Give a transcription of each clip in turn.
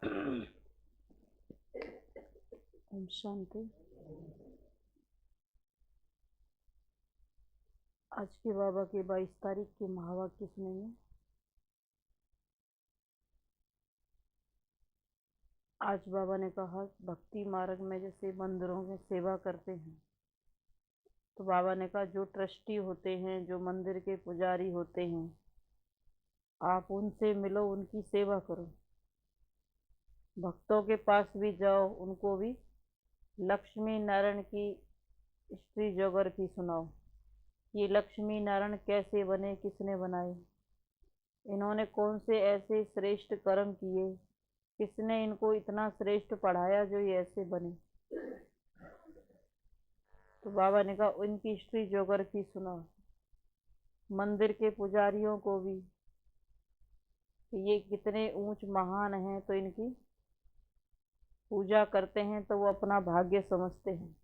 ओम शांति। आज के बाबा के 22 तारीख के महावाक्य सुनेंगे। आज बाबा ने कहा, भक्ति मार्ग में जैसे मंदिरों में सेवा करते हैं, तो बाबा ने कहा जो ट्रस्टी होते हैं, जो मंदिर के पुजारी होते हैं, आप उनसे मिलो, उनकी सेवा करो। भक्तों के पास भी जाओ, उनको भी लक्ष्मी नारायण की स्त्री जोगर की सुनाओ। ये लक्ष्मी नारायण कैसे बने, किसने बनाए, इन्होंने कौन से ऐसे श्रेष्ठ कर्म किए, किसने इनको इतना श्रेष्ठ पढ़ाया जो ये ऐसे बने। तो बाबा ने कहा उनकी हिस्ट्री ज्योग्राफी सुनाओ। मंदिर के पुजारियों को भी कि ये कितने ऊंच महान हैं, तो इनकी पूजा करते हैं तो वो अपना भाग्य समझते हैं।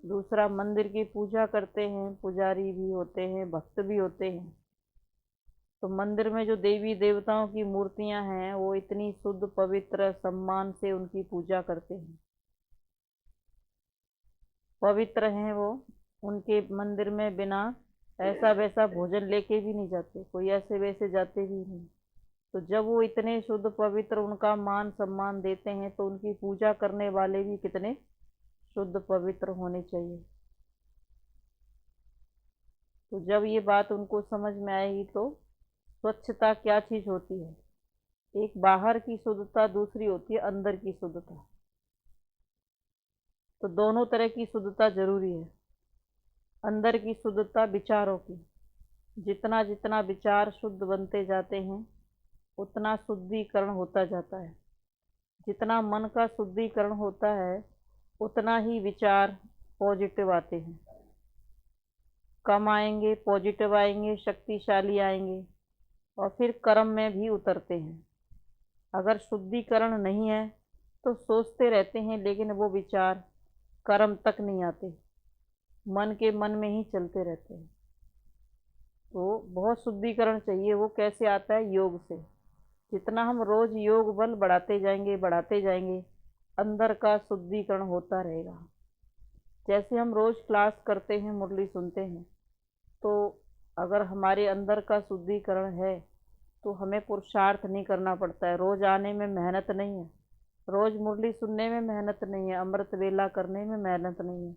दूसरा, मंदिर की पूजा करते हैं, पुजारी भी होते हैं, भक्त भी होते हैं, तो मंदिर में जो देवी देवताओं की मूर्तियां हैं वो इतनी शुद्ध पवित्र सम्मान से उनकी पूजा करते हैं, पवित्र हैं वो। उनके मंदिर में बिना ऐसा वैसा भोजन लेके भी नहीं जाते, कोई ऐसे वैसे जाते भी नहीं। तो जब वो इतने शुद्ध पवित्र उनका मान सम्मान देते हैं, तो उनकी पूजा करने वाले भी कितने शुद्ध पवित्र होने चाहिए। तो जब ये बात उनको समझ में आएगी तो स्वच्छता क्या चीज होती है, एक बाहर की शुद्धता, दूसरी होती है अंदर की शुद्धता। तो दोनों तरह की शुद्धता जरूरी है। अंदर की शुद्धता विचारों की, जितना जितना विचार शुद्ध बनते जाते हैं उतना शुद्धिकरण होता जाता है। जितना मन का शुद्धिकरण होता है उतना ही विचार पॉजिटिव आते हैं, कम आएंगे, पॉजिटिव आएंगे, शक्तिशाली आएंगे, और फिर कर्म में भी उतरते हैं। अगर शुद्धिकरण नहीं है तो सोचते रहते हैं, लेकिन वो विचार कर्म तक नहीं आते, मन के मन में ही चलते रहते हैं। तो बहुत शुद्धिकरण चाहिए। वो कैसे आता है? योग से। जितना हम रोज योग बल बढ़ाते जाएंगे, अंदर का शुद्धिकरण होता रहेगा। जैसे हम रोज क्लास करते हैं, मुरली सुनते हैं, तो अगर हमारे अंदर का शुद्धिकरण है तो हमें पुरुषार्थ नहीं करना पड़ता है, रोज आने में मेहनत नहीं है, रोज मुरली सुनने में मेहनत नहीं है, अमृत वेला करने में मेहनत नहीं है,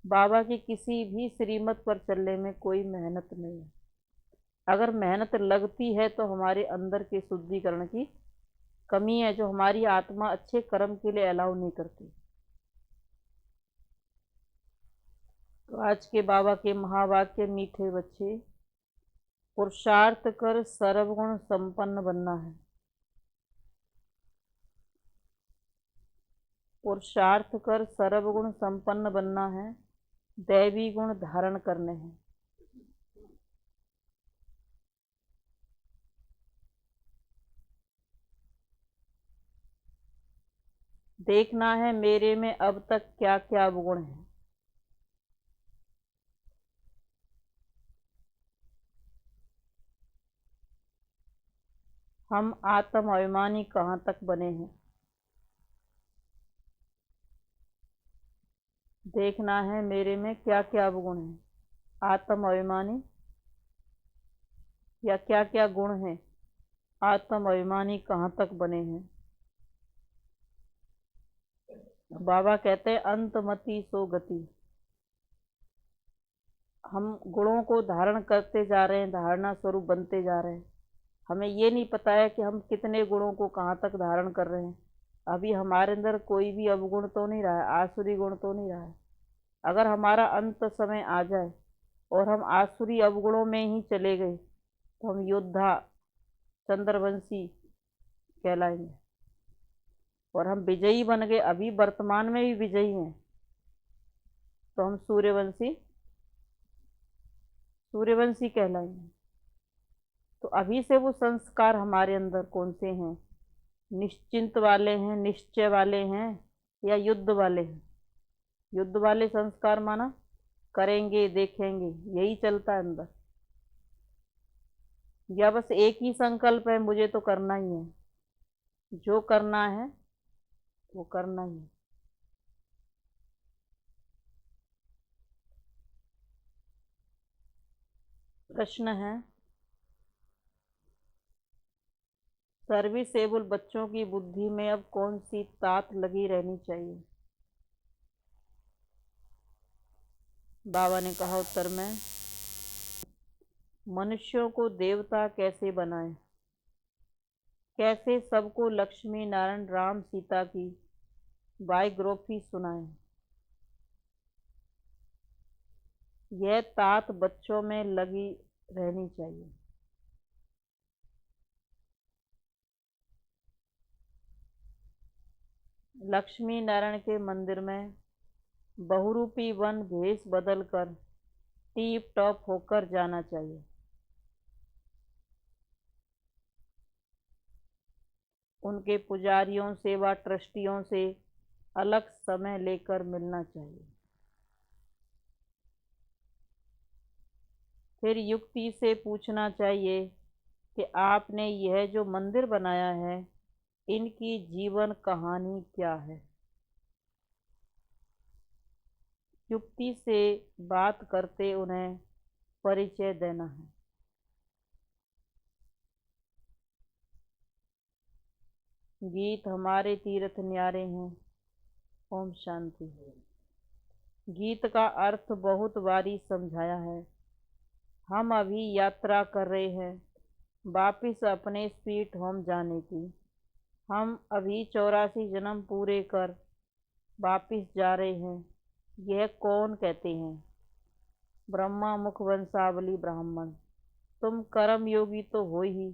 बाबा की किसी भी श्रीमत पर चलने में कोई मेहनत नहीं है। अगर मेहनत लगती है तो हमारे अंदर के शुद्धिकरण की कमी है, जो हमारी आत्मा अच्छे कर्म के लिए अलाउ नहीं करती। तो आज के बाबा के महावाक्य, मीठे बच्चे, पुरुषार्थ कर सर्वगुण संपन्न बनना है। पुरुषार्थ कर सर्वगुण संपन्न बनना है, दैवी गुण धारण करने हैं। देखना है मेरे में अब तक क्या क्या अवगुण है। हम आत्म अभिमानी कहाँ तक बने हैं। देखना है मेरे में क्या क्या अवगुण है, आत्म अभिमानी या क्या क्या गुण है, आत्म अभिमानी कहाँ तक बने हैं। बाबा कहते हैं अंतमति सो गति। हम गुणों को धारण करते जा रहे हैं, धारणा स्वरूप बनते जा रहे हैं, हमें ये नहीं पता है कि हम कितने गुणों को कहाँ तक धारण कर रहे हैं। अभी हमारे अंदर कोई भी अवगुण तो नहीं रहा है, आसुरी गुण तो नहीं रहा है। अगर हमारा अंत समय आ जाए और हम आसुरी अवगुणों में ही चले गए तो हम योद्धा चंद्रवंशी कहलाएंगे, और हम विजयी बन गए, अभी वर्तमान में भी विजयी हैं, तो हम सूर्यवंशी कहलाएंगे। तो अभी से वो संस्कार हमारे अंदर कौन से हैं? निश्चिंत वाले हैं, निश्चय वाले हैं, या युद्ध वाले हैं? युद्ध वाले संस्कार माना करेंगे, देखेंगे, यही चलता है अंदर। या बस एक ही संकल्प है, मुझे तो करना ही है, जो करना है वो करना ही है। प्रश्न है, सर्विसेबल बच्चों की बुद्धि में अब कौन सी तात लगी रहनी चाहिए? बाबा ने कहा उत्तर में, मनुष्यों को देवता कैसे बनाए, कैसे सबको लक्ष्मी नारायण राम सीता की बायोग्राफी सुनाए। यह तात बच्चों में लगी रहनी चाहिए। लक्ष्मी नारायण के मंदिर में बहुरूपी वन भेष बदलकर टीप टॉप होकर जाना चाहिए। उनके पुजारियों से व ट्रस्टियों से अलग समय लेकर मिलना चाहिए। फिर युक्ति से पूछना चाहिए कि आपने यह जो मंदिर बनाया है, इनकी जीवन कहानी क्या है। युक्ति से बात करते उन्हें परिचय देना है। गीत हमारे तीर्थ न्यारे हैं। ओम शांति। गीत का अर्थ बहुत बारी समझाया है। हम अभी यात्रा कर रहे हैं वापिस अपने स्वीट होम जाने की। हम अभी 84 जन्म पूरे कर वापिस जा रहे हैं। यह कौन कहते हैं? ब्रह्मा मुख वंशावली ब्राह्मण। तुम कर्म योगी तो हो ही,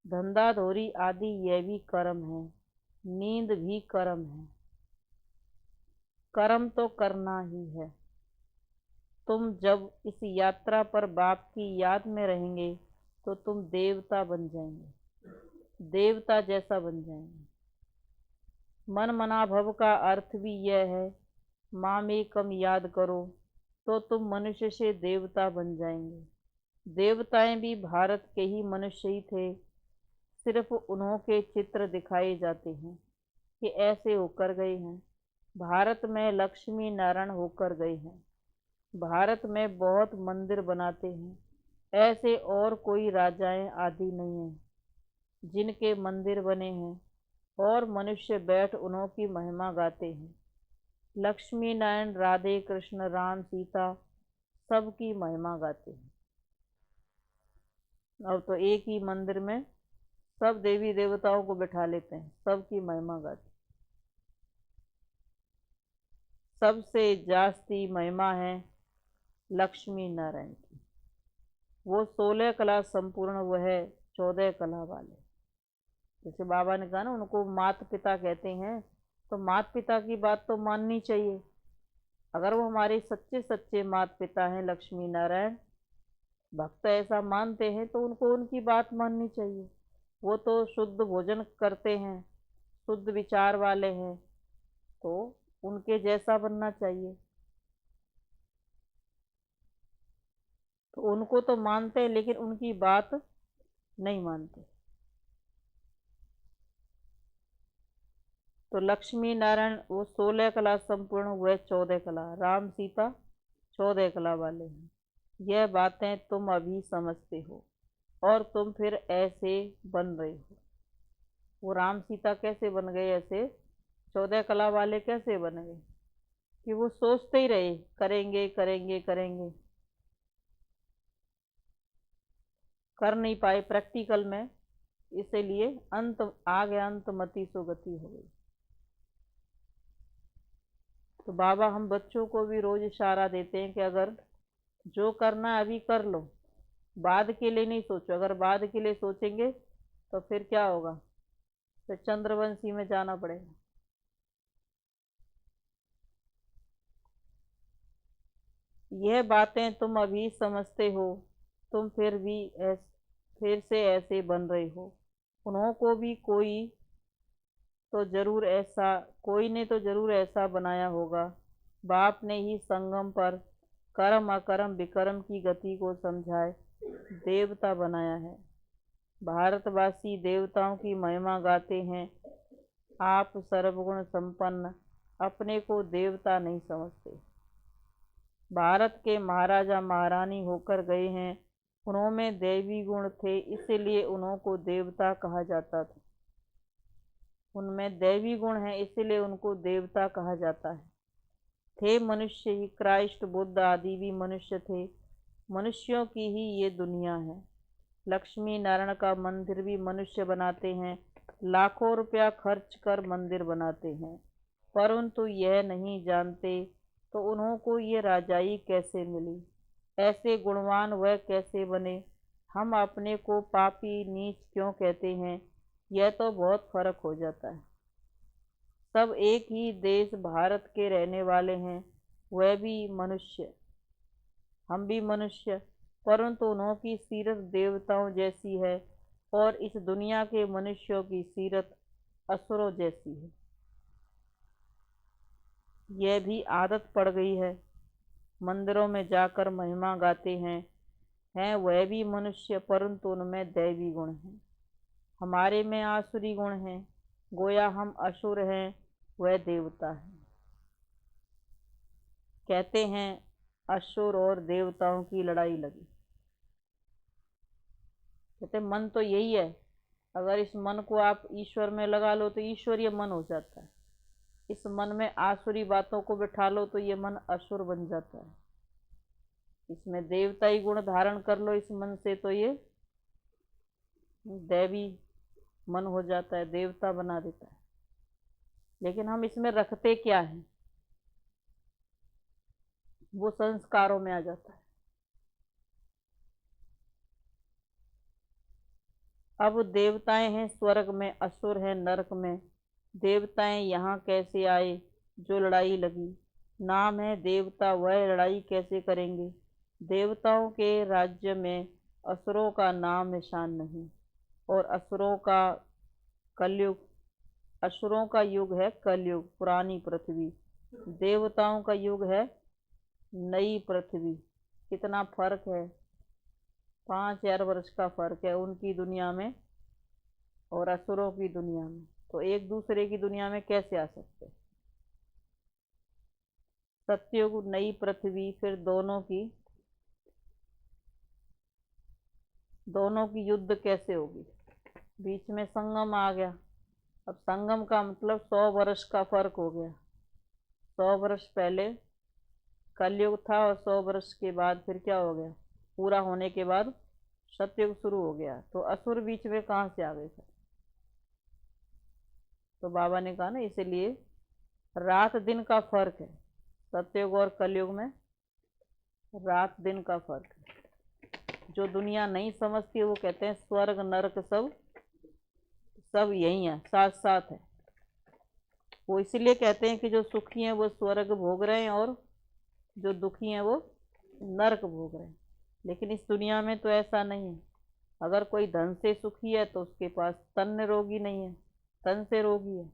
धंधा धोरी आदि यह भी कर्म है, नींद भी कर्म है। कर्म तो करना ही है। तुम जब इस यात्रा पर बाप की याद में रहेंगे तो तुम देवता बन जाएंगे, देवता जैसा बन जाएंगे। मन मना भव का अर्थ भी यह है, माँ में कम याद करो तो तुम मनुष्य से देवता बन जाएंगे। देवताएं भी भारत के ही मनुष्य ही थे, सिर्फ उन्हों के चित्र दिखाए जाते हैं कि ऐसे होकर गए हैं। भारत में लक्ष्मी नारायण होकर गए हैं। भारत में बहुत मंदिर बनाते हैं, ऐसे और कोई राजाएं आदि नहीं हैं जिनके मंदिर बने हैं और मनुष्य बैठ उन्हों की महिमा गाते हैं। लक्ष्मी नारायण राधे कृष्ण राम सीता सबकी महिमा गाते हैं। अब तो एक ही मंदिर में सब देवी देवताओं को बिठा लेते हैं, सबकी महिमा गाते। सबसे जास्ती महिमा है लक्ष्मी नारायण की। वो 16 कला संपूर्ण, वो है 14 कला वाले। जैसे बाबा ने कहा ना, उनको माता पिता कहते हैं, तो माता पिता की बात तो माननी चाहिए। अगर वो हमारे सच्चे सच्चे माता पिता हैं लक्ष्मी नारायण, भक्त ऐसा मानते हैं, तो उनको उनकी बात माननी चाहिए। वो तो शुद्ध भोजन करते हैं, शुद्ध विचार वाले हैं, तो उनके जैसा बनना चाहिए। तो उनको तो मानते हैं लेकिन उनकी बात नहीं मानते। तो लक्ष्मी नारायण वो 16 कला संपूर्ण हुए, 14 कला, राम सीता 14 कला वाले हैं। यह बातें तुम अभी समझते हो और तुम फिर ऐसे बन रहे हो। वो राम सीता कैसे बन गए, ऐसे 14 कला वाले कैसे बन गए? कि वो सोचते ही रहे करेंगे करेंगे करेंगे, कर नहीं पाए प्रैक्टिकल में, इसीलिए अंत आ गया, अंत मति सो गति हो गई। तो बाबा हम बच्चों को भी रोज इशारा देते हैं कि अगर जो करना है अभी कर लो, बाद के लिए नहीं सोचो। अगर बाद के लिए सोचेंगे तो फिर क्या होगा? फिर चंद्रवंशी में जाना पड़ेगा। यह बातें तुम अभी समझते हो, तुम फिर से ऐसे बन रहे हो। उन्हों को भी कोई ने तो जरूर ऐसा बनाया होगा। बाप ने ही संगम पर कर्म अकर्म विकर्म की गति को समझाए देवता बनाया है। भारतवासी देवताओं की महिमा गाते हैं। आप सर्वगुण संपन्न अपने को देवता नहीं समझते। भारत के महाराजा महारानी होकर गए हैं, उनमें दैवी गुण थे, इसलिए उन्हों को देवता कहा जाता था। उनमें दैवी गुण है, इसलिए उनको देवता कहा जाता है। थे मनुष्य ही, क्राइस्ट बुद्ध आदि भी मनुष्य थे। मनुष्यों की ही ये दुनिया है। लक्ष्मी नारायण का मंदिर भी मनुष्य बनाते हैं, लाखों रुपया खर्च कर मंदिर बनाते हैं, परंतु यह नहीं जानते तो उन्हों को ये राजाई कैसे मिली, ऐसे गुणवान वह कैसे बने। हम अपने को पापी नीच क्यों कहते हैं, यह तो बहुत फर्क हो जाता है। सब एक ही देश भारत के रहने वाले हैं, वह भी मनुष्य, हम भी मनुष्य, परंतु उन्हों की सीरत देवताओं जैसी है और इस दुनिया के मनुष्यों की सीरत असुरों जैसी है। यह भी आदत पड़ गई है। मंदिरों में जाकर महिमा गाते हैं वह भी मनुष्य, परंतु उनमें दैवी गुण हैं, हमारे में आसुरी गुण हैं। गोया हम असुर हैं, वह देवता है। कहते हैं असुर और देवताओं की लड़ाई लगी। कहते मन तो यही है, अगर इस मन को आप ईश्वर में लगा लो तो ईश्वरीय मन हो जाता है। इस मन में आसुरी बातों को बिठा लो तो ये मन असुर बन जाता है। इसमें देवताई गुण धारण कर लो इस मन से तो ये दैवी मन हो जाता है, देवता बना देता है। लेकिन हम इसमें रखते क्या है, वो संस्कारों में आ जाता है। अब देवताएं हैं स्वर्ग में, असुर हैं नरक में। देवताएं यहाँ कैसे आए, जो लड़ाई लगी। नाम है देवता, वह लड़ाई कैसे करेंगे। देवताओं के राज्य में असुरों का नाम निशान नहीं, और असुरों का युग है कलयुग, पुरानी पृथ्वी। देवताओं का युग है नई पृथ्वी। कितना फर्क है, 5000 वर्ष का फर्क है उनकी दुनिया में और असुरों की दुनिया में। तो एक दूसरे की दुनिया में कैसे आ सकते। सत्ययुग नई पृथ्वी, फिर दोनों की युद्ध कैसे होगी। बीच में संगम आ गया। अब संगम का मतलब 100 वर्ष का फर्क हो गया। 100 वर्ष पहले कलयुग था और 100 वर्ष के बाद फिर क्या हो गया, पूरा होने के बाद सतयुग शुरू हो गया। तो असुर बीच में कहाँ से आ गए थे। तो बाबा ने कहा ना, इसीलिए रात दिन का फर्क है। सतयुग और कलयुग में रात दिन का फर्क है। जो दुनिया नहीं समझती है वो कहते हैं स्वर्ग नरक सब यही है, साथ साथ है। वो इसलिए कहते हैं कि जो सुखी हैं वो स्वर्ग भोग रहे हैं और जो दुखी हैं वो नरक भोग रहे हैं। लेकिन इस दुनिया में तो ऐसा नहीं है। अगर कोई धन से सुखी है तो उसके पास तन निरोगी नहीं है, तन से रोगी है।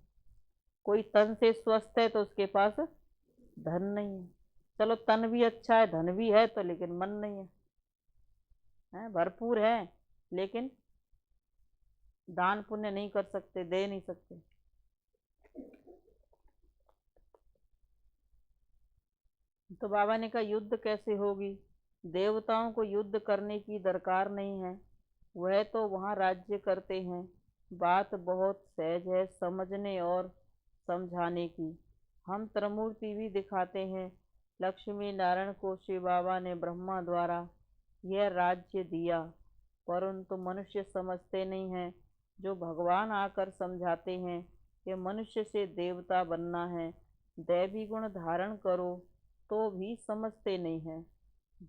कोई तन से स्वस्थ है तो उसके पास धन नहीं है। चलो तन भी अच्छा है, धन भी है तो, लेकिन मन नहीं है, भरपूर है लेकिन दान पुण्य नहीं कर सकते, दे नहीं सकते। तो बाबा ने कहा युद्ध कैसे होगी। देवताओं को युद्ध करने की दरकार नहीं है, वह तो वहाँ राज्य करते हैं। बात बहुत सहज है समझने और समझाने की। हम त्रिमूर्ति भी दिखाते हैं। लक्ष्मी नारायण को शिव बाबा ने ब्रह्मा द्वारा यह राज्य दिया, परंतु मनुष्य समझते नहीं हैं। जो भगवान आकर समझाते हैं कि मनुष्य से देवता बनना है, दैवी गुण धारण करो, तो भी समझते नहीं हैं।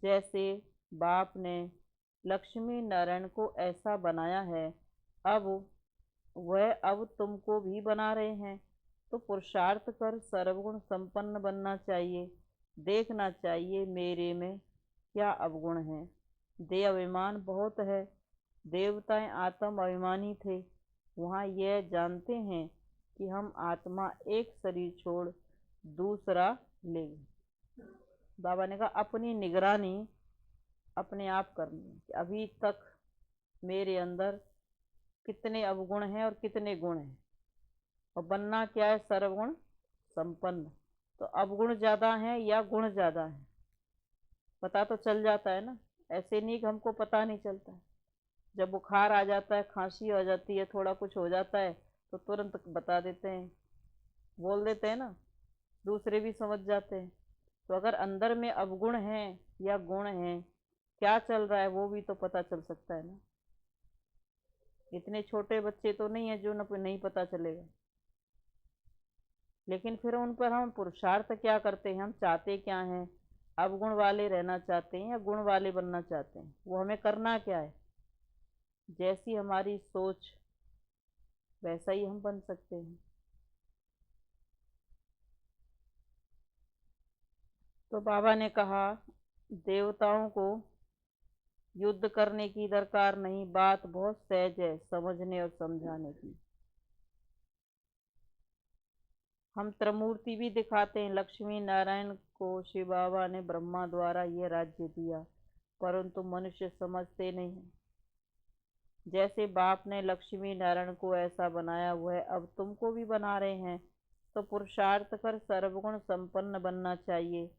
जैसे बाप ने लक्ष्मी नारायण को ऐसा बनाया है, अब तुमको भी बना रहे हैं। तो पुरुषार्थ कर सर्वगुण संपन्न बनना चाहिए। देखना चाहिए मेरे में क्या अवगुण है। देह अभिमान बहुत है। देवताएं आत्म अभिमानी थे, वहाँ यह जानते हैं कि हम आत्मा एक शरीर छोड़ दूसरा लेंगे। बाबा ने कहा अपनी निगरानी अपने आप करनी है कि अभी तक मेरे अंदर कितने अवगुण हैं और कितने गुण हैं, और बनना क्या है, सर्वगुण संपन्न। तो अवगुण ज्यादा हैं या गुण ज्यादा हैं, पता तो चल जाता है ना। ऐसे नहीं कि हमको पता नहीं चलता है। जब बुखार आ जाता है, खांसी हो जाती है, थोड़ा कुछ हो जाता है, तो तुरंत बता देते हैं, बोल देते हैं ना, दूसरे भी समझ जाते हैं। तो अगर अंदर में अवगुण हैं या गुण हैं, क्या चल रहा है, वो भी तो पता चल सकता है ना। इतने छोटे बच्चे तो नहीं है जो न नहीं पता चलेगा। लेकिन फिर उन पर हम पुरुषार्थ क्या करते हैं, हम चाहते क्या हैं, अवगुण वाले रहना चाहते हैं या गुण वाले बनना चाहते हैं, वो हमें करना क्या है। जैसी हमारी सोच वैसा ही हम बन सकते हैं। तो बाबा ने कहा, देवताओं को युद्ध करने की दरकार नहीं, बात बहुत सहज है समझने और समझाने की। हम त्रिमूर्ति भी दिखाते हैं। लक्ष्मी नारायण को शिव बाबा ने ब्रह्मा द्वारा यह राज्य दिया, परंतु मनुष्य समझते नहीं है। जैसे बाप ने लक्ष्मी नारायण को ऐसा बनाया हुआ है, अब तुमको भी बना रहे हैं। तो पुरुषार्थ कर सर्वगुण संपन्न बनना चाहिए।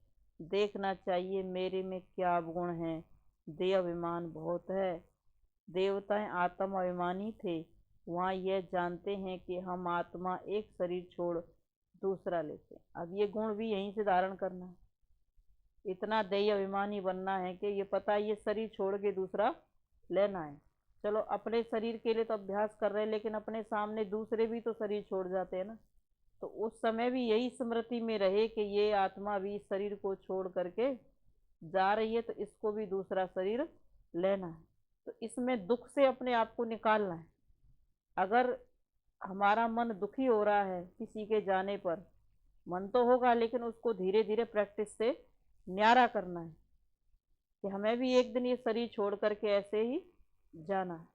देखना चाहिए मेरे में क्या गुण हैं। देह अभिमान बहुत है। देवताएं आत्म अभिमानी थे, वहाँ यह जानते हैं कि हम आत्मा एक शरीर छोड़ दूसरा लेते हैं। अब ये गुण भी यहीं से धारण करना है। इतना देह अभिमानी बनना है कि ये पता है ये शरीर छोड़ के दूसरा लेना है। चलो अपने शरीर के लिए तो अभ्यास कर रहे हैं, लेकिन अपने सामने दूसरे भी तो शरीर छोड़ जाते हैं ना। तो उस समय भी यही स्मृति में रहे कि ये आत्मा भी इस शरीर को छोड़ करके जा रही है, तो इसको भी दूसरा शरीर लेना है। तो इसमें दुख से अपने आप को निकालना है। अगर हमारा मन दुखी हो रहा है किसी के जाने पर, मन तो होगा, लेकिन उसको धीरे धीरे प्रैक्टिस से न्यारा करना है कि हमें भी एक दिन ये शरीर छोड़ करके ऐसे ही जाना है।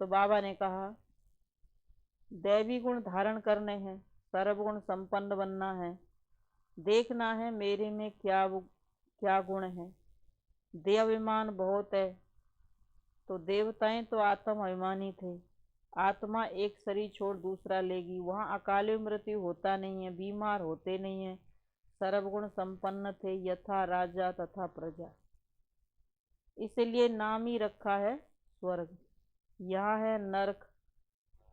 तो बाबा ने कहा, दैवी गुण धारण करने हैं, सर्वगुण संपन्न बनना है। देखना है मेरे में क्या गुण है। देहाभिमान बहुत है। तो देवताएं तो आत्म अभिमानी थे। आत्मा एक शरीर छोड़ दूसरा लेगी, वहाँ अकाल मृत्यु होता नहीं है, बीमार होते नहीं है। सर्वगुण संपन्न थे, यथा राजा तथा प्रजा। इसलिए नाम ही रखा है स्वर्ग। यहाँ है नरक।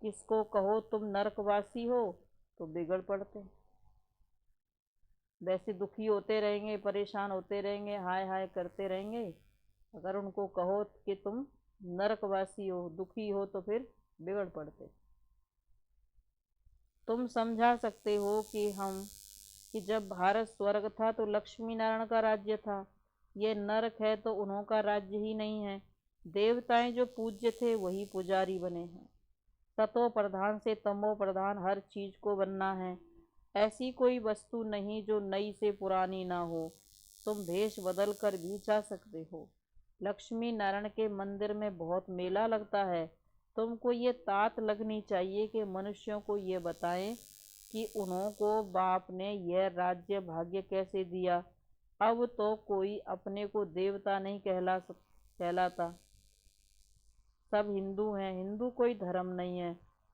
किसको कहो तुम नरकवासी हो तो बिगड़ पड़ते। वैसे दुखी होते रहेंगे, परेशान होते रहेंगे, हाय हाय करते रहेंगे। अगर उनको कहो कि तुम नरकवासी हो, दुखी हो, तो फिर बिगड़ पड़ते। तुम समझा सकते हो कि जब भारत स्वर्ग था तो लक्ष्मी नारायण का राज्य था। ये नरक है तो उन्हों का राज्य ही नहीं है। देवताएं जो पूज्य थे वही पुजारी बने हैं। सतो प्रधान से तमो प्रधान हर चीज को बनना है। ऐसी कोई वस्तु नहीं जो नई से पुरानी ना हो। तुम भेष बदल कर भी जा सकते हो। लक्ष्मी नारायण के मंदिर में बहुत मेला लगता है। तुमको ये तात लगनी चाहिए कि मनुष्यों को ये बताएं कि उन्हों को बाप ने यह राज्य भाग्य कैसे दिया। अब तो कोई अपने को देवता नहीं कहलाता। सब हिंदू हैं। हिंदू कोई धर्म नहीं है।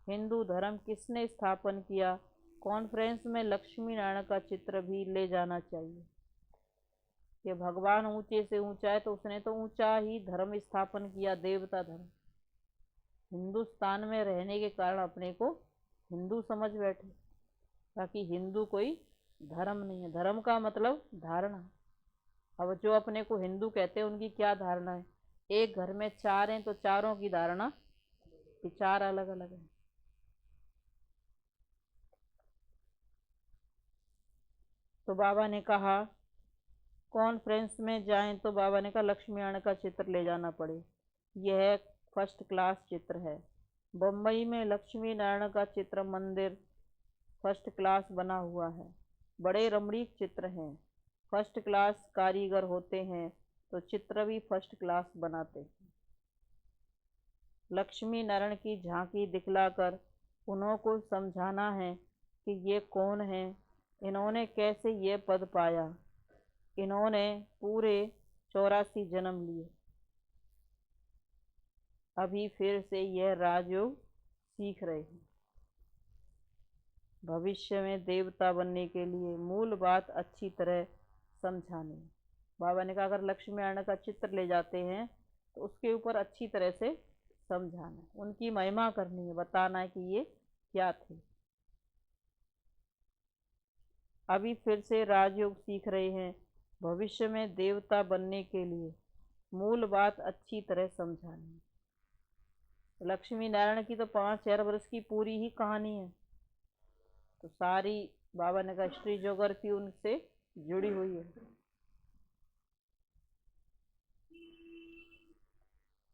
हिंदू धर्म किसने स्थापन किया। कॉन्फ्रेंस में लक्ष्मी नारायण का चित्र भी ले जाना चाहिए कि भगवान ऊंचे से ऊंचा है, तो उसने तो ऊंचा ही धर्म स्थापन किया, देवता धर्म। हिंदुस्तान में रहने के कारण अपने को हिंदू समझ बैठे, बाकी हिंदू कोई धर्म नहीं है। धर्म का मतलब धारणा। अब जो अपने को हिंदू कहते हैं उनकी क्या धारणा है। एक घर में चार हैं तो चारों की धारणा, विचार अलग अलग है। तो बाबा ने कहा, कॉन्फ्रेंस में जाएं तो बाबा ने कहा लक्ष्मी नारायण का चित्र ले जाना पड़े। यह फर्स्ट क्लास चित्र है। बम्बई में लक्ष्मी नारायण का चित्र मंदिर फर्स्ट क्लास बना हुआ है। बड़े रमणीक चित्र हैं। फर्स्ट क्लास कारीगर होते हैं तो चित्र भी फर्स्ट क्लास बनाते हैं। लक्ष्मी नारायण की झांकी दिखलाकर उन्हों को समझाना है कि ये कौन है, इन्होंने कैसे ये पद पाया। इन्होंने पूरे 84 जन्म लिए। अभी फिर से यह राजयोग सीख रहे हैं। भविष्य में देवता बनने के लिए मूल बात अच्छी तरह समझानी है। बाबा ने कहा अगर लक्ष्मी नारायण का चित्र ले जाते हैं तो उसके ऊपर अच्छी तरह से समझाना है, उनकी महिमा करनी है, बताना है कि ये क्या थे। अभी फिर से राजयोग सीख रहे हैं। भविष्य में देवता बनने के लिए मूल बात अच्छी तरह समझानी है। लक्ष्मी नारायण की तो 5,000 वर्ष की पूरी ही कहानी है, तो सारी बाबा ने कहा हिस्ट्री ज्योग्राफी उनसे जुड़ी हुई है।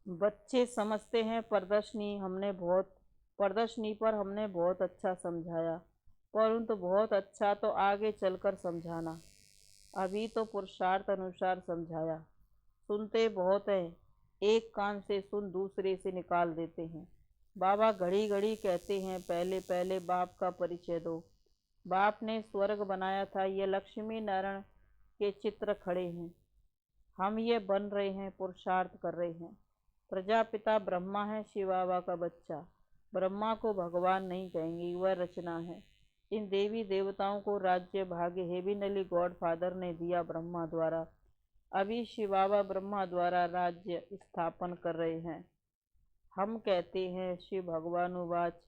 बच्चे समझते हैं प्रदर्शनी पर हमने बहुत अच्छा समझाया, परंतु बहुत अच्छा तो आगे चलकर समझाना, अभी तो पुरुषार्थ अनुसार समझाया। सुनते बहुत हैं, एक कान से सुन दूसरे से निकाल देते हैं। बाबा घड़ी घड़ी कहते हैं पहले पहले बाप का परिचय दो। बाप ने स्वर्ग बनाया था, ये लक्ष्मी नारायण के चित्र खड़े हैं, हम ये बन रहे हैं, पुरुषार्थ कर रहे हैं। प्रजापिता ब्रह्मा है, शिव बाबा का बच्चा। ब्रह्मा को भगवान नहीं कहेंगे, वह रचना है। इन देवी देवताओं को राज्य भाग्य हेविनली गॉड फादर ने दिया ब्रह्मा द्वारा। अभी शिव बाबा ब्रह्मा द्वारा राज्य स्थापन कर रहे हैं। हम कहते हैं शिव भगवानुवाच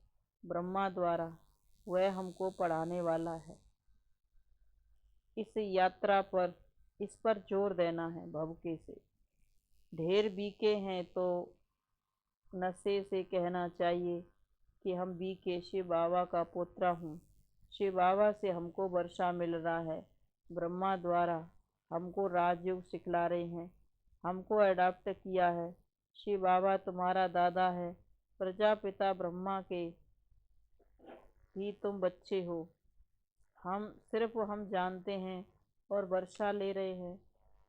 ब्रह्मा द्वारा, वह हमको पढ़ाने वाला है। इस यात्रा पर इस पर जोर देना है भवके से। ढेर बीके हैं तो नशे से कहना चाहिए कि हम बीके शिव बाबा का पुत्र हूँ। शिव बाबा से हमको वर्षा मिल रहा है, ब्रह्मा द्वारा हमको राजयोग सिखला रहे हैं, हमको अडॉप्ट किया है। शिव बाबा तुम्हारा दादा है, प्रजापिता ब्रह्मा के ही तुम बच्चे हो। हम जानते हैं और वर्षा ले रहे हैं,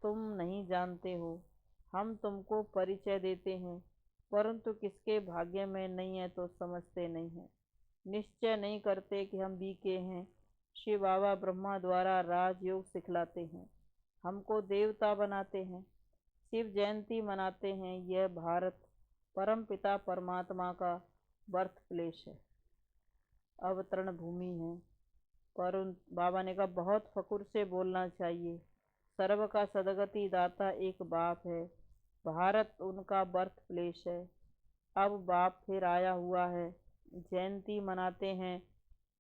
तुम नहीं जानते हो। हम तुमको परिचय देते हैं, परंतु किसके भाग्य में नहीं है तो समझते नहीं हैं, निश्चय नहीं करते कि हम बीके हैं। शिव बाबा ब्रह्मा द्वारा राजयोग सिखलाते हैं, हमको देवता बनाते हैं। शिव जयंती मनाते हैं। यह भारत परम पिता परमात्मा का बर्थ प्लेस है, अवतरण भूमि है। पर बाबा ने कहा बहुत फकुर से बोलना चाहिए। सर्व का सदगति दाता एक बाप है, भारत उनका बर्थ प्लेस है। अब बाप फिर आया हुआ है, जयंती मनाते हैं,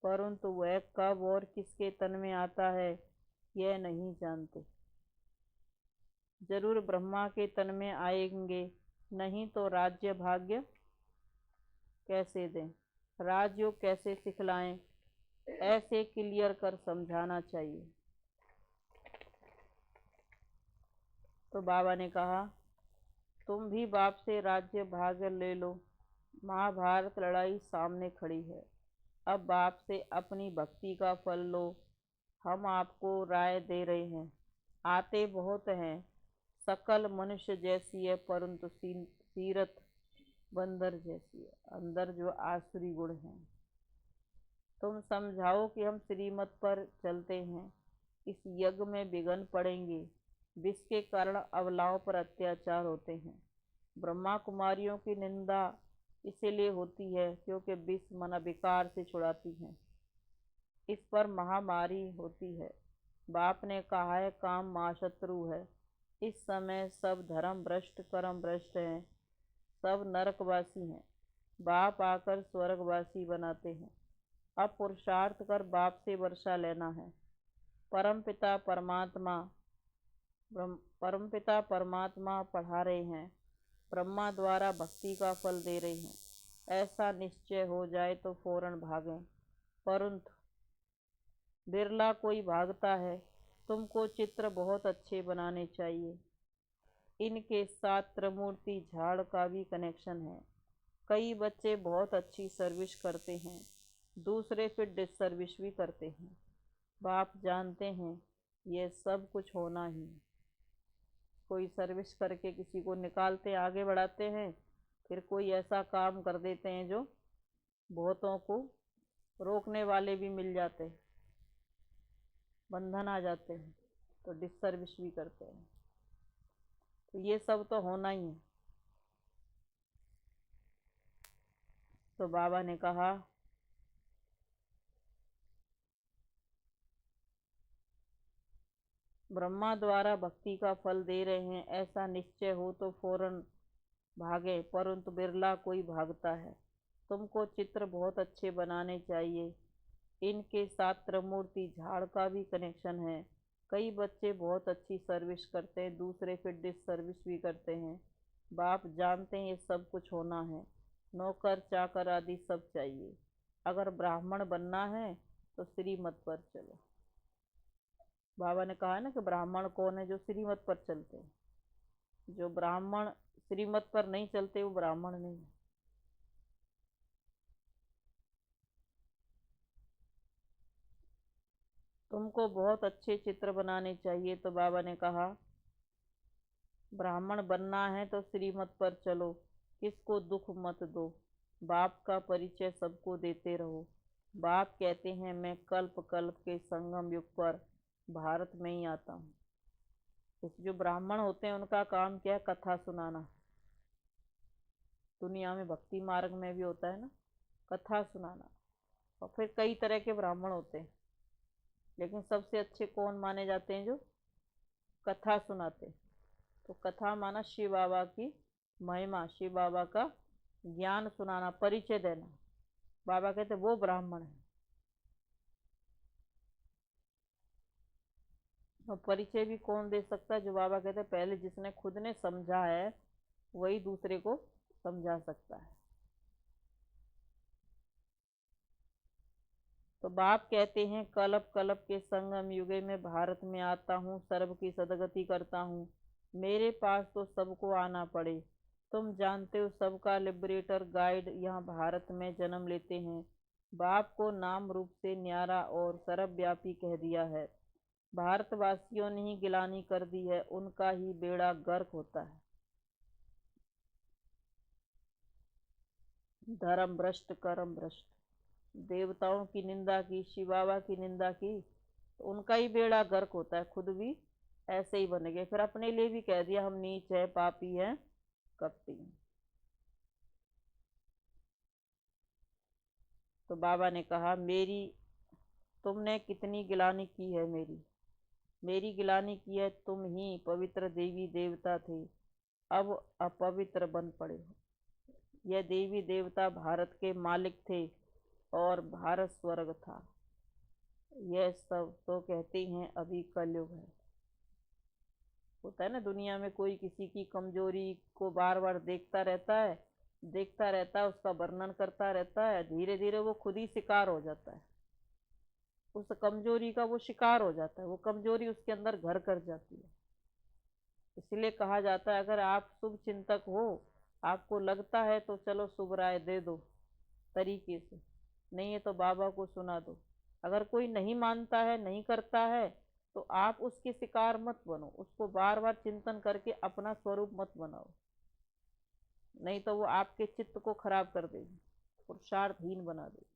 परंतु वह कब और किसके तन में आता है यह नहीं जानते। जरूर ब्रह्मा के तन में आएंगे, नहीं तो राज्य भाग्य कैसे दें, राजयोग कैसे सिखलाएं, ऐसे क्लियर कर समझाना चाहिए। तो बाबा ने कहा तुम भी बाप से राज्य भाग्य ले लो। महाभारत लड़ाई सामने खड़ी है, अब बाप से अपनी भक्ति का फल लो। हम आपको राय दे रहे हैं। आते बहुत हैं, सकल मनुष्य जैसी है, परंतु सीरत बंदर जैसी है, अंदर जो आसुरी गुण हैं। तुम समझाओ कि हम श्रीमत पर चलते हैं, इस यज्ञ में विघ्न पड़ेंगे। विष के कारण अबलाओं पर अत्याचार होते हैं। ब्रह्मा कुमारियों की निंदा इसीलिए होती है क्योंकि विष मना विकार से छुड़ाती हैं, इस पर महामारी होती है। बाप ने कहा है काम महाशत्रु है। इस समय सब धर्म भ्रष्ट कर्म भ्रष्ट हैं, सब नरकवासी हैं। बाप आकर स्वर्गवासी बनाते हैं। अब पुरुषार्थ कर बाप से वर्षा लेना है। परमपिता परमात्मा परमपिता परमात्मा पढ़ा रहे हैं, ब्रह्मा द्वारा भक्ति का फल दे रहे हैं। ऐसा निश्चय हो जाए तो फौरन भागें, परंतु बिरला कोई भागता है। तुमको चित्र बहुत अच्छे बनाने चाहिए। इनके साथ त्रिमूर्ति झाड़ का भी कनेक्शन है। कई बच्चे बहुत अच्छी सर्विस करते हैं, दूसरे फिर डिसर्विस भी करते हैं। बाप जानते हैं ये सब कुछ होना ही। कोई सर्विस करके किसी को निकालते आगे बढ़ाते हैं, फिर कोई ऐसा काम कर देते हैं जो बहुतों को रोकने वाले भी मिल जाते हैं, बंधन आ जाते हैं, तो डिसर्विस भी करते हैं। तो ये सब तो होना ही है। तो बाबा ने कहा, ब्रह्मा द्वारा भक्ति का फल दे रहे हैं ऐसा निश्चय हो तो फौरन भागे, परंतु बिरला कोई भागता है। तुमको चित्र बहुत अच्छे बनाने चाहिए। इनके साथ त्रिमूर्ति झाड़ का भी कनेक्शन है। कई बच्चे बहुत अच्छी सर्विस करते हैं, दूसरे फिर डिस सर्विस भी करते हैं। बाप जानते हैं ये सब कुछ होना है। नौकर चाकर आदि सब चाहिए। अगर ब्राह्मण बनना है तो श्रीमत पर चलो। बाबा ने कहा है ना कि ब्राह्मण कौन है? जो श्रीमत पर चलते हैं। जो ब्राह्मण श्रीमत पर नहीं चलते वो ब्राह्मण नहीं है। तुमको बहुत अच्छे चित्र बनाने चाहिए। तो बाबा ने कहा, ब्राह्मण बनना है तो श्रीमत पर चलो, किसको दुख मत दो। बाप का परिचय सबको देते रहो। बाप कहते हैं मैं कल्प कल्प के संगम युग पर भारत में ही आता हूँ। इस जो ब्राह्मण होते हैं उनका काम क्या है? कथा सुनाना। दुनिया में भक्ति मार्ग में भी होता है ना, कथा सुनाना। और फिर कई तरह के ब्राह्मण होते हैं, लेकिन सबसे अच्छे कौन माने जाते हैं? जो कथा सुनाते हैं। तो कथा माना शिव बाबा की महिमा, शिव बाबा का ज्ञान सुनाना, परिचय देना। बाबा कहते वो ब्राह्मण है। और परिचय भी कौन दे सकता है? जो बाबा कहते पहले जिसने खुद ने समझा है वही दूसरे को समझा सकता है। तो बाप कहते हैं कलप कलप के संगम युगे में भारत में आता हूँ, सर्व की सदगति करता हूँ। मेरे पास तो सबको आना पड़े। तुम जानते हो सबका लिबरेटर गाइड यहाँ भारत में जन्म लेते हैं। बाप को नाम रूप से न्यारा और सर्वव्यापी कह दिया है। भारतवासियों ने ही गिलानी कर दी है, उनका ही बेड़ा गर्क होता है। धर्म भ्रष्ट कर्म भ्रष्ट। देवताओं की निंदा की, शिव बाबा की निंदा की, तो उनका ही बेड़ा गर्क होता है। खुद भी ऐसे ही बन गए, फिर अपने लिए भी कह दिया हम नीच है, पापी है, कपटी हैं। तो बाबा ने कहा, मेरी तुमने कितनी गिलानी की है? मेरी मेरी गिलानी की है। तुम ही पवित्र देवी देवता थे, अब अपवित्र बन पड़े हो। यह देवी देवता भारत के मालिक थे और भारत स्वर्ग था। यह सब तो कहते हैं अभी कलयुग है। होता है ना, दुनिया में कोई किसी की कमजोरी को बार बार देखता रहता है, देखता रहता है, उसका वर्णन करता रहता है, धीरे धीरे वो खुद ही शिकार हो जाता है। उस कमजोरी का वो शिकार हो जाता है, वो कमजोरी उसके अंदर घर कर जाती है। इसलिए कहा जाता है अगर आप शुभ चिंतक हो, आपको लगता है तो चलो शुभ राय दे दो तरीके से, नहीं है तो बाबा को सुना दो। अगर कोई नहीं मानता है, नहीं करता है, तो आप उसके शिकार मत बनो, उसको बार बार चिंतन करके अपना स्वरूप मत बनाओ, नहीं तो वो आपके चित्त को खराब कर देगी, पुरुषार्थहीन बना देगी।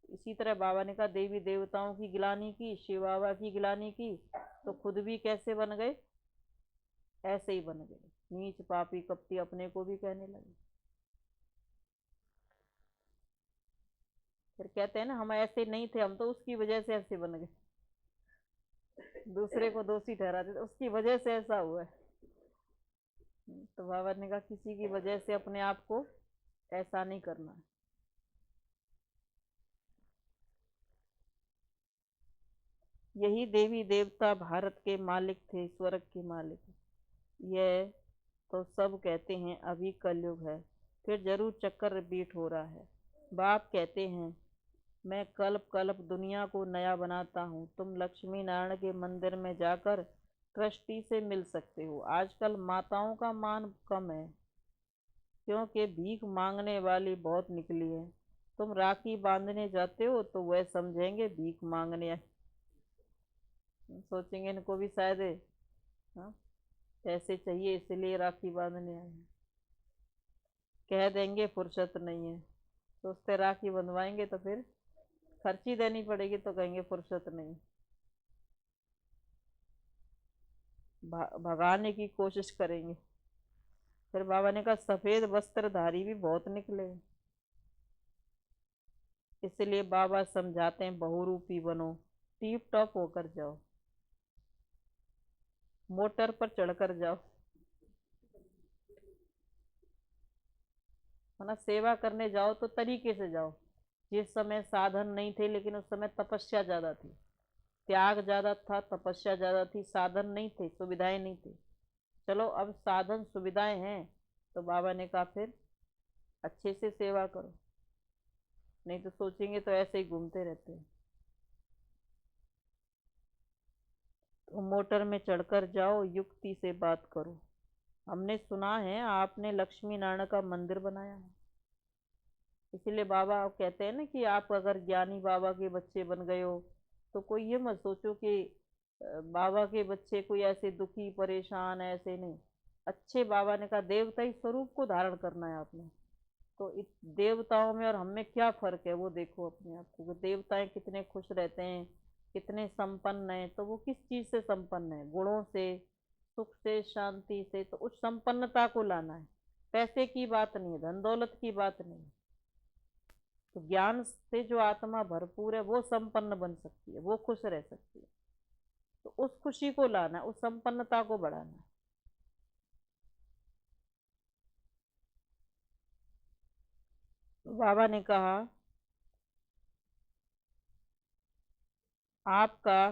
इसी तरह बाबा ने कहा देवी देवताओं की गिलानी की, शिव बाबा की गिलानी की, तो खुद भी कैसे बन गए? ऐसे ही बन गए, नीच पापी कपटी अपने को भी कहने लगे। फिर कहते हैं ना हम ऐसे नहीं थे, हम तो उसकी वजह से ऐसे बन गए। दूसरे को दोषी ठहराते थे, उसकी वजह से ऐसा हुआ है। तो बाबा ने कहा किसी की वजह से अपने आप को ऐसा नहीं करना है। यही देवी देवता भारत के मालिक थे, स्वर्ग के मालिक। यह तो सब कहते हैं अभी कलयुग है, फिर जरूर चक्कर रिपीट हो रहा है। बाप कहते हैं मैं कल्प कल्प दुनिया को नया बनाता हूँ। तुम लक्ष्मी नारायण के मंदिर में जाकर ट्रस्टी से मिल सकते हो। आजकल माताओं का मान कम है, क्योंकि भीख मांगने वाली बहुत निकली है। तुम राखी बांधने जाते हो तो वह समझेंगे भीख मांगने आए। सोचेंगे इनको भी शायद हाँ पैसे चाहिए इसलिए राखी बांधने आए हैं। कह देंगे फुर्सत नहीं है, सोचते राखी बंधवाएंगे तो फिर खर्ची देनी पड़ेगी, तो कहेंगे फुर्सत नहीं। भगाने की कोशिश करेंगे। फिर बाबा ने कहा सफेद वस्त्रधारी भी बहुत निकले। इसलिए बाबा समझाते हैं बहुरूपी बनो, टीप टॉप होकर जाओ, मोटर पर चढ़कर जाओ, है ना। सेवा करने जाओ तो तरीके से जाओ। जिस समय साधन नहीं थे, लेकिन उस समय तपस्या ज्यादा थी, त्याग ज्यादा था, तपस्या ज्यादा थी, साधन नहीं थे, सुविधाएं नहीं थी। चलो अब साधन सुविधाएं हैं, तो बाबा ने कहा फिर अच्छे से सेवा करो, नहीं तो सोचेंगे तो ऐसे ही घूमते रहते हैं। तो मोटर में चढ़कर जाओ, युक्ति से बात करो। हमने सुना है आपने लक्ष्मी नारायण का मंदिर बनाया है, इसीलिए बाबा आप कहते हैं ना कि आप अगर ज्ञानी बाबा के बच्चे बन गए हो तो कोई ये मत सोचो कि बाबा के बच्चे कोई ऐसे दुखी परेशान, ऐसे नहीं। अच्छे बाबा ने कहा देवताई स्वरूप को धारण करना है आपने। तो इस देवताओं में और हम में क्या फर्क है वो देखो अपने आप को, कि देवताएं कितने खुश रहते हैं, कितने संपन्न हैं। तो वो किस चीज से संपन्न है? गुणों से, सुख से, शांति से। तो उस संपन्नता को लाना है, पैसे की बात नहीं है, धन दौलत की बात नहीं है। तो ज्ञान से जो आत्मा भरपूर है वो संपन्न बन सकती है, वो खुश रह सकती है। तो उस खुशी को लाना है, उस संपन्नता को बढ़ाना है। तो बाबा ने कहा आपका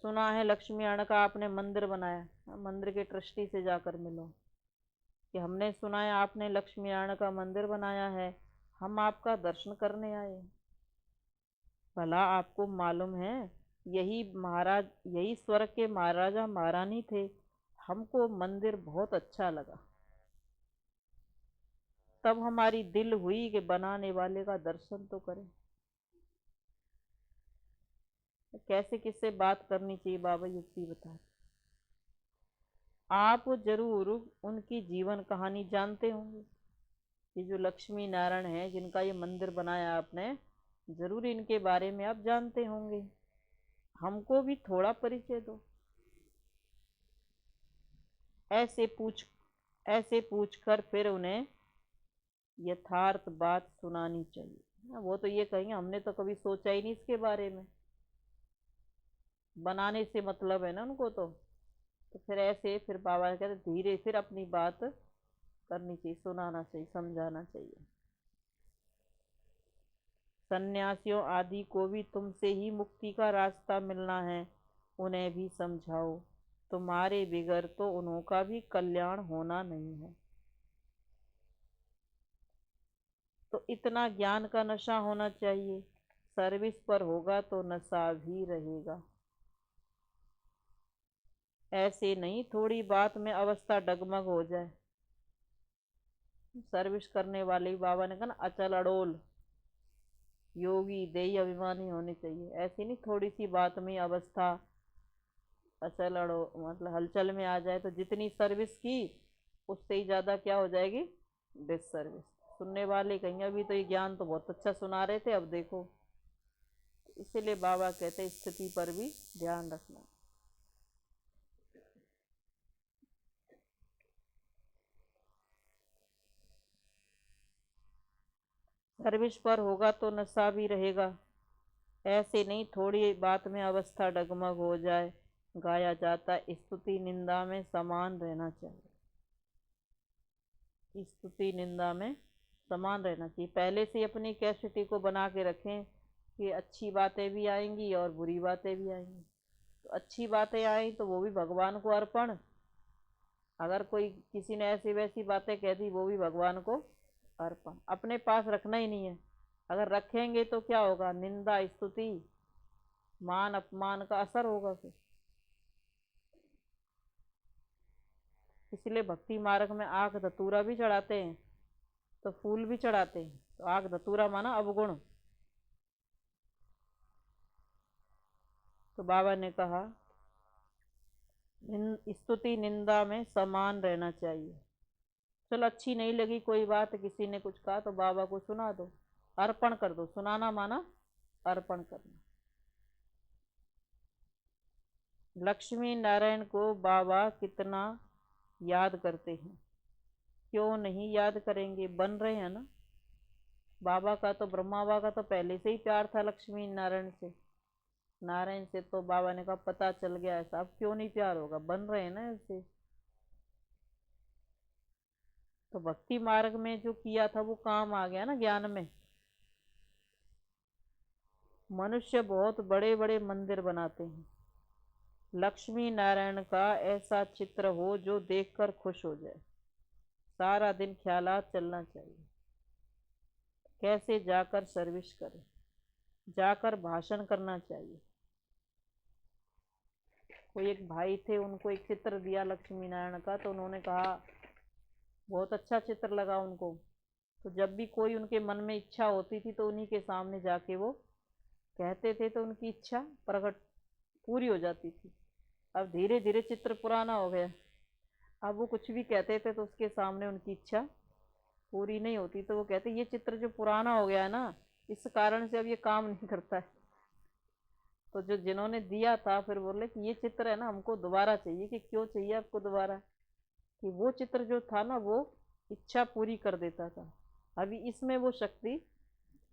सुना है लक्ष्मी नारायण का आपने मंदिर बनाया। मंदिर के ट्रस्टी से जाकर मिलो कि हमने सुना है आपने लक्ष्मी नारायण का मंदिर बनाया है, हम आपका दर्शन करने आए। भला आपको मालूम है यही महाराज, यही स्वर्ग के महाराजा महारानी थे। हमको मंदिर बहुत अच्छा लगा, तब हमारी दिल हुई कि बनाने वाले का दर्शन तो करें। कैसे किससे बात करनी चाहिए बाबा युक्ति बता। आप जरूर उनकी जीवन कहानी जानते होंगे। ये जो लक्ष्मी नारायण है जिनका ये मंदिर बनाया आपने, जरूर इनके बारे में आप जानते होंगे। हमको भी थोड़ा परिचय दो। ऐसे पूछ ऐसे पूछकर फिर उन्हें यथार्थ बात सुनानी चाहिए। वो तो ये कहेंगे हमने तो कभी सोचा ही नहीं इसके बारे में, बनाने से मतलब है ना उनको। तो फिर ऐसे फिर बाबा कहते धीरे फिर अपनी बात करनी चाहिए, सुनाना चाहिए, समझाना चाहिए। सन्यासियों आदि को भी तुमसे ही मुक्ति का रास्ता मिलना है, उन्हें भी समझाओ। तुम्हारे बिगड़ तो उन्हों का भी कल्याण होना नहीं है। तो इतना ज्ञान का नशा होना चाहिए। सर्विस पर होगा तो नशा भी रहेगा। ऐसे नहीं थोड़ी बात में अवस्था डगमग हो जाए। सर्विस करने वाले बाबा ने कहा ना, अचल अड़ोल योगी देही अभिमानी होनी चाहिए। ऐसी नहीं थोड़ी सी बात में अवस्था अचल अड़ो मतलब हलचल में आ जाए, तो जितनी सर्विस की उससे ही ज्यादा क्या हो जाएगी, डिस सर्विस। सुनने वाले कहेंगे अभी तो ये ज्ञान तो बहुत अच्छा सुना रहे थे, अब देखो। इसीलिए बाबा कहते स्थिति पर भी ध्यान रखना। सर्विस पर होगा तो नशा भी रहेगा। ऐसे नहीं थोड़ी बात में अवस्था डगमग हो जाए। गाया जाता स्तुति निंदा में समान रहना चाहिए। स्तुति निंदा में समान रहना चाहिए। पहले से अपनी कैपेसिटी को बना के रखें कि अच्छी बातें भी आएंगी और बुरी बातें भी आएंगी। तो अच्छी बातें आई तो वो भी भगवान को अर्पण। अगर कोई किसी ने ऐसी वैसी बातें कह दी, वो भी भगवान को अर्पण। अपने पास रखना ही नहीं है। अगर रखेंगे तो क्या होगा, निंदा स्तुति मान अपमान का असर होगा फिर। इसलिए भक्ति मार्ग में आग धतूरा भी चढ़ाते हैं, तो फूल भी चढ़ाते हैं। तो आग धतूरा माना अवगुण। तो बाबा ने कहा स्तुति निंदा में समान रहना चाहिए। चलो अच्छी नहीं लगी कोई बात, किसी ने कुछ कहा, तो बाबा को सुना दो, अर्पण कर दो। सुनाना माना अर्पण करना। लक्ष्मी नारायण को बाबा कितना याद करते हैं, क्यों नहीं याद करेंगे, बन रहे हैं ना। बाबा का तो, ब्रह्मा बाबा का तो पहले से ही प्यार था लक्ष्मी नारायण से। नारायण से तो बाबा ने कहा पता चल गया ऐसा, अब क्यों नहीं प्यार होगा, बन रहे हैं ना ऐसे। तो भक्ति मार्ग में जो किया था वो काम आ गया ना ज्ञान में। मनुष्य बहुत बड़े बड़े मंदिर बनाते हैं, लक्ष्मी नारायण का ऐसा चित्र हो जो देखकर खुश हो जाए। सारा दिन ख्यालात चलना चाहिए, कैसे जाकर सर्विस करें, जाकर भाषण करना चाहिए। कोई एक भाई थे, उनको एक चित्र दिया लक्ष्मी नारायण का, तो उन्होंने कहा, बहुत अच्छा चित्र लगा उनको, तो जब भी कोई उनके मन में इच्छा होती थी तो उन्हीं के सामने जाके वो कहते थे, तो उनकी इच्छा प्रकट पूरी हो जाती थी। अब धीरे धीरे चित्र पुराना हो गया, अब वो कुछ भी कहते थे तो उसके सामने उनकी इच्छा पूरी नहीं होती, तो वो कहते ये चित्र जो पुराना हो गया है ना, इस कारण से अब ये काम नहीं करता है। तो जो जिन्होंने दिया था फिर बोले कि ये चित्र है ना, हमको दोबारा चाहिए। कि क्यों चाहिए आपको दोबारा? कि वो चित्र जो था ना वो इच्छा पूरी कर देता था, अभी इसमें वो शक्ति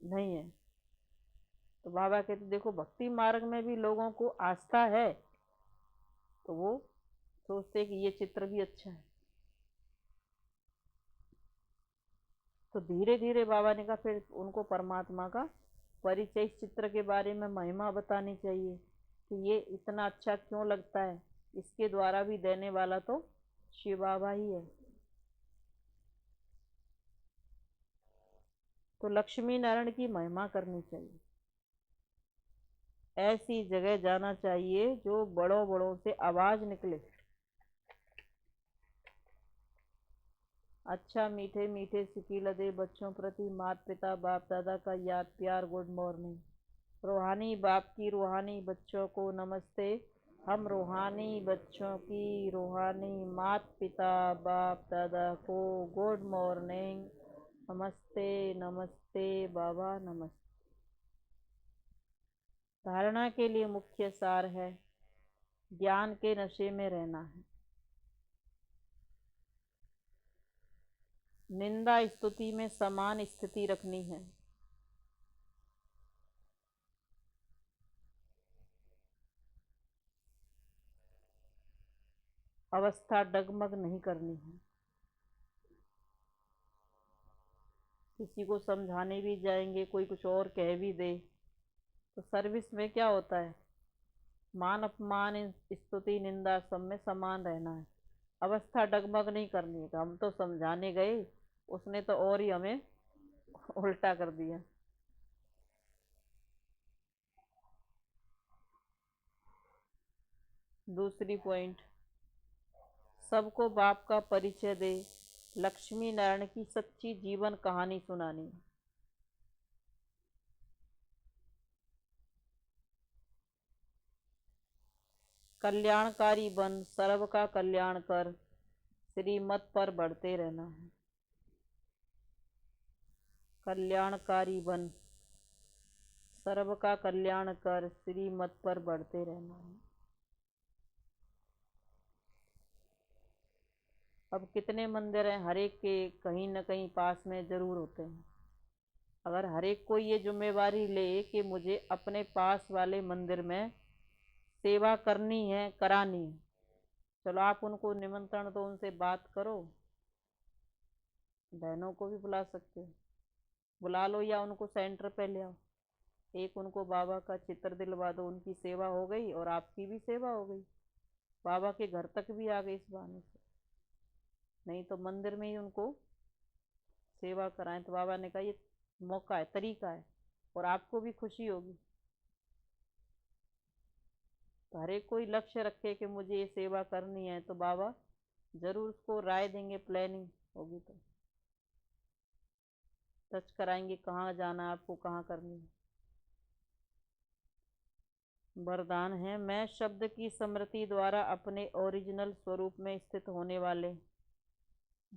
नहीं है। तो बाबा कहते देखो, भक्ति मार्ग में भी लोगों को आस्था है, तो वो सोचते कि ये चित्र भी अच्छा है। तो धीरे धीरे बाबा ने कहा फिर उनको परमात्मा का परिचय, इस चित्र के बारे में महिमा बतानी चाहिए कि ये इतना अच्छा क्यों लगता है, इसके द्वारा भी देने वाला तो शिव बाबा ही है। तो लक्ष्मी नारायण की महिमा करनी चाहिए, ऐसी जगह जाना चाहिए जो बड़ों बड़ों से आवाज निकले। अच्छा मीठे मीठे सिकी लदे बच्चों प्रति माता पिता बाप दादा का याद प्यार गुड मॉर्निंग। रूहानी बाप की रूहानी बच्चों को नमस्ते। हम रूहानी बच्चों की रूहानी माता पिता बाप दादा को गुड मॉर्निंग, नमस्ते नमस्ते बाबा नमस्ते। धारणा के लिए मुख्य सार है, ज्ञान के नशे में रहना है, निंदा स्तुति में समान स्थिति रखनी है, अवस्था डगमग नहीं करनी है। किसी को समझाने भी जाएंगे, कोई कुछ और कह भी दे, तो सर्विस में क्या होता है, मान अपमान स्तुति निंदा सब में समान रहना है, अवस्था डगमग नहीं करनी है। हम तो समझाने गए, उसने तो और ही हमें उल्टा कर दिया। दूसरी पॉइंट, सबको बाप का परिचय दे, लक्ष्मी नारायण की सच्ची जीवन कहानी सुनानी। कल्याणकारी बन, सर्व का कल्याण कर, श्रीमत पर बढ़ते रहना है। कल्याणकारी बन, सर्व का कल्याण कर, श्रीमत पर बढ़ते रहना है। अब कितने मंदिर हैं, हर एक के कहीं न कहीं पास में जरूर होते हैं। अगर हर एक को ये जिम्मेवारी ले कि मुझे अपने पास वाले मंदिर में सेवा करनी है, करानी है, चलो आप उनको निमंत्रण दो, उनसे बात करो, बहनों को भी बुला सकते हो, बुला लो, या उनको सेंटर पे ले आओ, एक उनको बाबा का चित्र दिलवा दो, उनकी सेवा हो गई और आपकी भी सेवा हो गई, बाबा के घर तक भी आ गई इस बहाने से। नहीं तो मंदिर में ही उनको सेवा कराएं, तो बाबा ने कहा ये मौका है, तरीका है, और आपको भी खुशी होगी। तो हर एक कोई लक्ष्य रखे कि मुझे ये सेवा करनी है, तो बाबा जरूर उसको राय देंगे, प्लानिंग होगी तो टच कराएंगे कहाँ जाना है आपको, कहाँ करनी है। वरदान है, मैं शब्द की स्मृति द्वारा अपने ओरिजिनल स्वरूप में स्थित होने वाले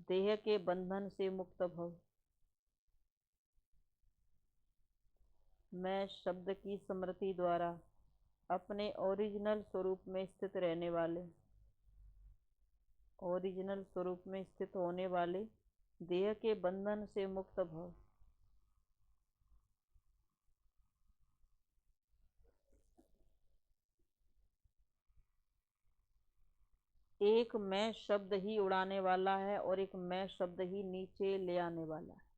देह के बंधन से मुक्त भव। मैं शब्द की स्मृति द्वारा अपने ओरिजिनल स्वरूप में स्थित रहने वाले, ओरिजिनल स्वरूप में स्थित होने वाले देह के बंधन से मुक्त भव। एक मैं शब्द ही उड़ाने वाला है और एक मैं शब्द ही नीचे ले आने वाला है।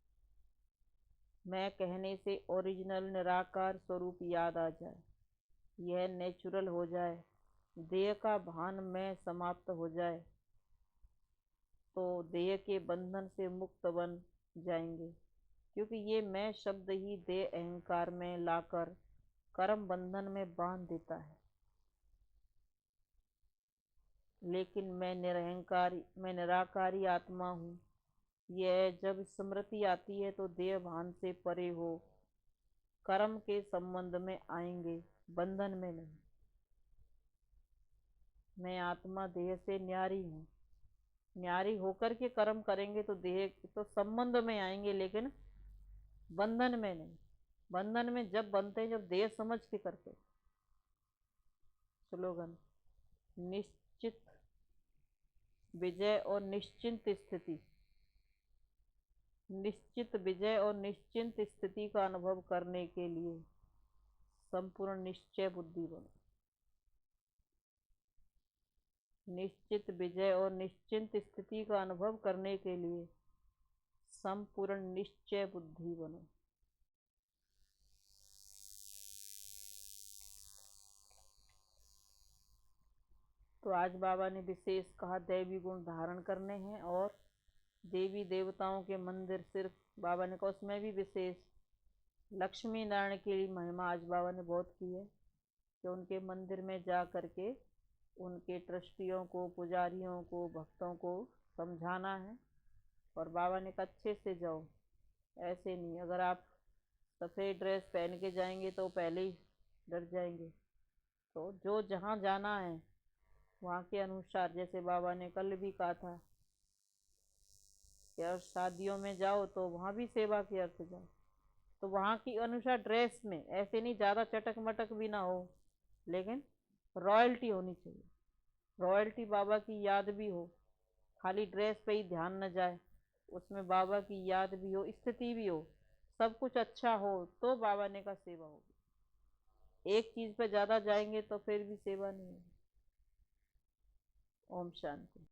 मैं कहने से ओरिजिनल निराकार स्वरूप याद आ जाए, यह नेचुरल हो जाए, देह का भान में समाप्त हो जाए, तो देह के बंधन से मुक्त बन जाएंगे। क्योंकि ये मैं शब्द ही देह अहंकार में लाकर कर्म बंधन में बांध देता है। लेकिन मैं निराकारी आत्मा हूँ। यह जब स्मृति आती है तो देह भान से परे हो, कर्म के संबंध में आएंगे, बंधन में नहीं। मैं आत्मा देह से न्यारी हूँ। न्यारी होकर के कर्म करेंगे तो देह तो संबंध में आएंगे, लेकिन बंधन में नहीं। बंधन में जब बनते हैं जब देह समझ के करते हैं। स्लोगन: निश्चित विजय और निश्चिंत स्थिति। निश्चित विजय और निश्चिंत स्थिति का अनुभव करने के लिए संपूर्ण निश्चय बुद्धि बनो। निश्चित विजय और निश्चिंत स्थिति का अनुभव करने के लिए संपूर्ण निश्चय बुद्धि बनो। तो आज बाबा ने विशेष कहा दैवी गुण धारण करने हैं, और देवी देवताओं के मंदिर सिर्फ बाबा ने कहा उसमें भी विशेष लक्ष्मी नारायण की महिमा आज बाबा ने बहुत की है कि उनके मंदिर में जा करके उनके ट्रस्टियों को, पुजारियों को, भक्तों को समझाना है। और बाबा ने कहा अच्छे से जाओ, ऐसे नहीं। अगर आप सफ़ेद ड्रेस पहन के जाएंगे तो पहले ही डर जाएंगे। तो जो जहाँ जाना है वहाँ के अनुसार, जैसे बाबा ने कल भी कहा था कि शादियों में जाओ तो वहाँ भी सेवा के अर्थ जाओ, तो वहाँ की अनुसार ड्रेस में ऐसे नहीं, ज़्यादा चटक मटक भी ना हो, लेकिन रॉयल्टी होनी चाहिए। रॉयल्टी बाबा की याद भी हो, खाली ड्रेस पे ही ध्यान न जाए, उसमें बाबा की याद भी हो, स्थिति भी हो, सब कुछ अच्छा हो, तो बाबा ने का सेवा होगी। एक चीज़ पे ज़्यादा जाएंगे तो फिर भी सेवा नहीं होगी। ओम शांति।